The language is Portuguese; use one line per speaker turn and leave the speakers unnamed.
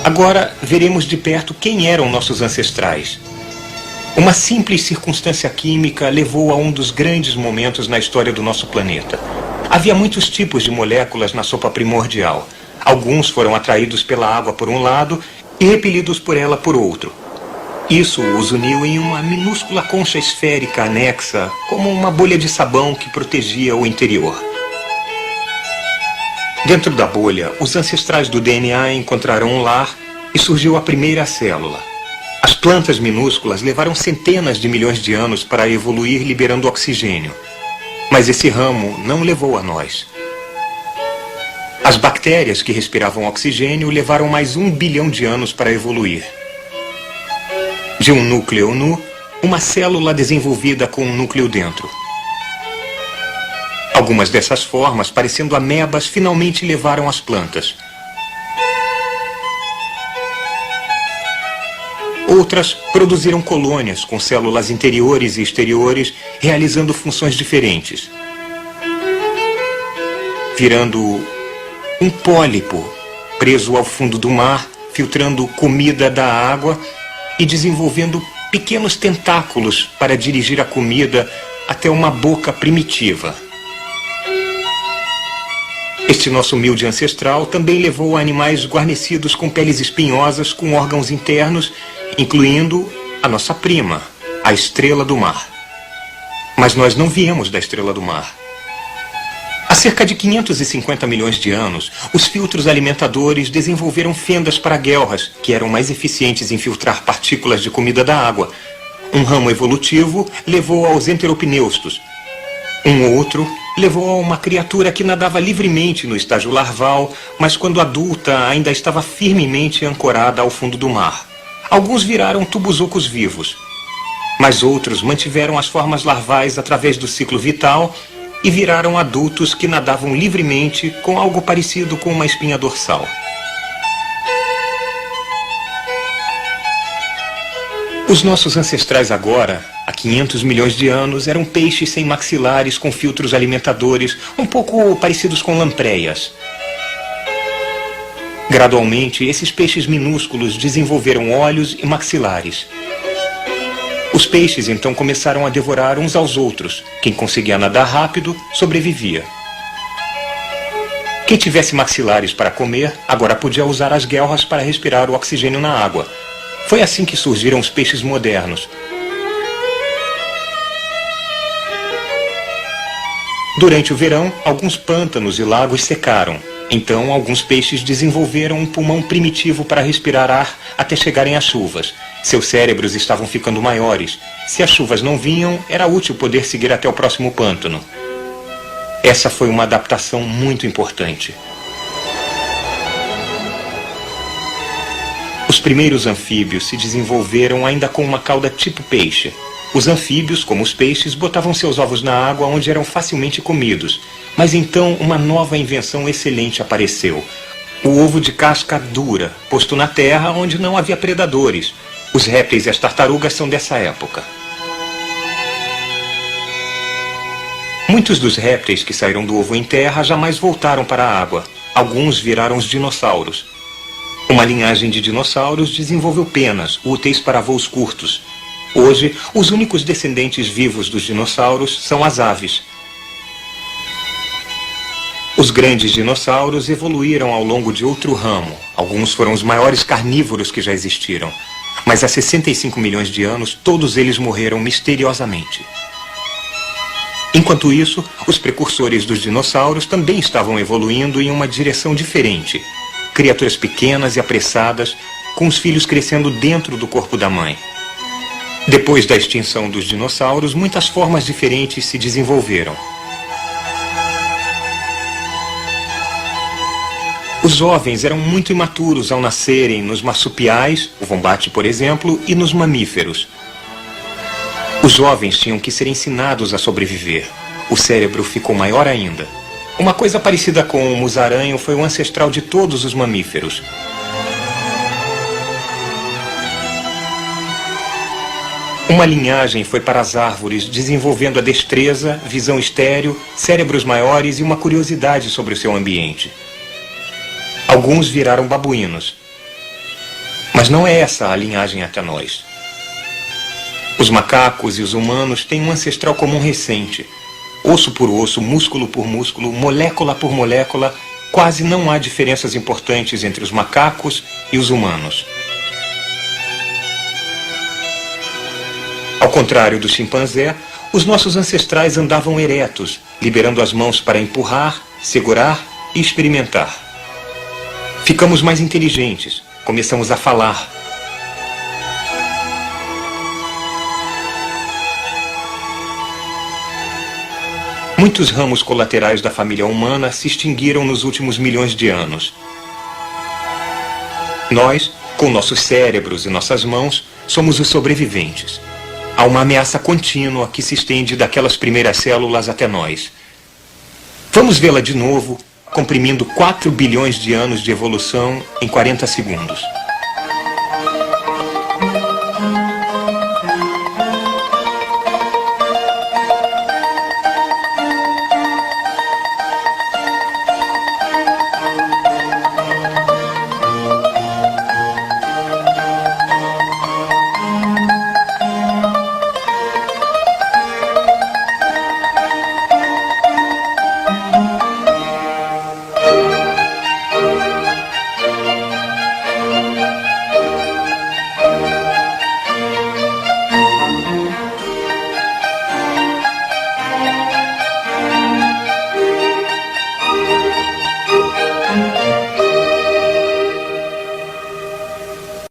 Agora veremos de perto quem eram nossos ancestrais. Uma simples circunstância química levou a um dos grandes momentos na história do nosso planeta. Havia muitos tipos de moléculas na sopa primordial. Alguns foram atraídos pela água por um lado e repelidos por ela por outro. Isso os uniu em uma minúscula concha esférica anexa, como uma bolha de sabão que protegia o interior. Dentro da bolha, os ancestrais do DNA encontraram um lar e surgiu a primeira célula. As plantas minúsculas levaram centenas de milhões de anos para evoluir liberando oxigênio. Mas esse ramo não levou a nós. As bactérias que respiravam oxigênio levaram mais 1 bilhão de anos para evoluir. De um núcleo nu, uma célula desenvolvida com um núcleo dentro. Algumas dessas formas, parecendo amebas, finalmente levaram as plantas. Outras produziram colônias com células interiores e exteriores, realizando funções diferentes. Virando um pólipo preso ao fundo do mar, filtrando comida da água e desenvolvendo pequenos tentáculos para dirigir a comida até uma boca primitiva. Este nosso humilde ancestral também levou a animais guarnecidos com peles espinhosas com órgãos internos, incluindo a nossa prima, a estrela do mar. Mas nós não viemos da estrela do mar. Há cerca de 550 milhões de anos, os filtros alimentadores desenvolveram fendas para guelras, que eram mais eficientes em filtrar partículas de comida da água. Um ramo evolutivo levou aos enteropneustos. Um outro levou a uma criatura que nadava livremente no estágio larval, mas quando adulta ainda estava firmemente ancorada ao fundo do mar. Alguns viraram tubuzucos vivos, mas outros mantiveram as formas larvais através do ciclo vital e viraram adultos que nadavam livremente com algo parecido com uma espinha dorsal. Os nossos ancestrais agora, há 500 milhões de anos, eram peixes sem maxilares com filtros alimentadores, um pouco parecidos com lampreyas. Gradualmente, esses peixes minúsculos desenvolveram olhos e maxilares. Os peixes então começaram a devorar uns aos outros. Quem conseguia nadar rápido, sobrevivia. Quem tivesse maxilares para comer, agora podia usar as guelras para respirar o oxigênio na água. Foi assim que surgiram os peixes modernos. Durante o verão, alguns pântanos e lagos secaram. Então, alguns peixes desenvolveram um pulmão primitivo para respirar ar até chegarem às chuvas. Seus cérebros estavam ficando maiores. Se as chuvas não vinham, era útil poder seguir até o próximo pântano. Essa foi uma adaptação muito importante. Os primeiros anfíbios se desenvolveram ainda com uma cauda tipo peixe. Os anfíbios, como os peixes, botavam seus ovos na água onde eram facilmente comidos. Mas então uma nova invenção excelente apareceu. O ovo de casca dura, posto na terra onde não havia predadores. Os répteis e as tartarugas são dessa época. Muitos dos répteis que saíram do ovo em terra jamais voltaram para a água. Alguns viraram os dinossauros. Uma linhagem de dinossauros desenvolveu penas, úteis para voos curtos. Hoje, os únicos descendentes vivos dos dinossauros são as aves. Os grandes dinossauros evoluíram ao longo de outro ramo. Alguns foram os maiores carnívoros que já existiram. Mas há 65 milhões de anos, todos eles morreram misteriosamente. Enquanto isso, os precursores dos dinossauros também estavam evoluindo em uma direção diferente. Criaturas pequenas e apressadas, com os filhos crescendo dentro do corpo da mãe. Depois da extinção dos dinossauros, muitas formas diferentes se desenvolveram. Os jovens eram muito imaturos ao nascerem nos marsupiais, o vombate, por exemplo, e nos mamíferos. Os jovens tinham que ser ensinados a sobreviver. O cérebro ficou maior ainda. Uma coisa parecida com o musaranho foi o ancestral de todos os mamíferos. Uma linhagem foi para as árvores, desenvolvendo a destreza, visão estéril, cérebros maiores e uma curiosidade sobre o seu ambiente. Alguns viraram babuínos. Mas não é essa a linhagem até nós. Os macacos e os humanos têm um ancestral comum recente. Osso por osso, músculo por músculo, molécula por molécula, quase não há diferenças importantes entre os macacos e os humanos. Ao contrário do chimpanzé, os nossos ancestrais andavam eretos, liberando as mãos para empurrar, segurar e experimentar. Ficamos mais inteligentes, começamos a falar. Muitos ramos colaterais da família humana se extinguiram nos últimos milhões de anos. Nós, com nossos cérebros e nossas mãos, somos os sobreviventes. Há uma ameaça contínua que se estende daquelas primeiras células até nós. Vamos vê-la de novo, comprimindo 4 bilhões de anos de evolução em 40 segundos.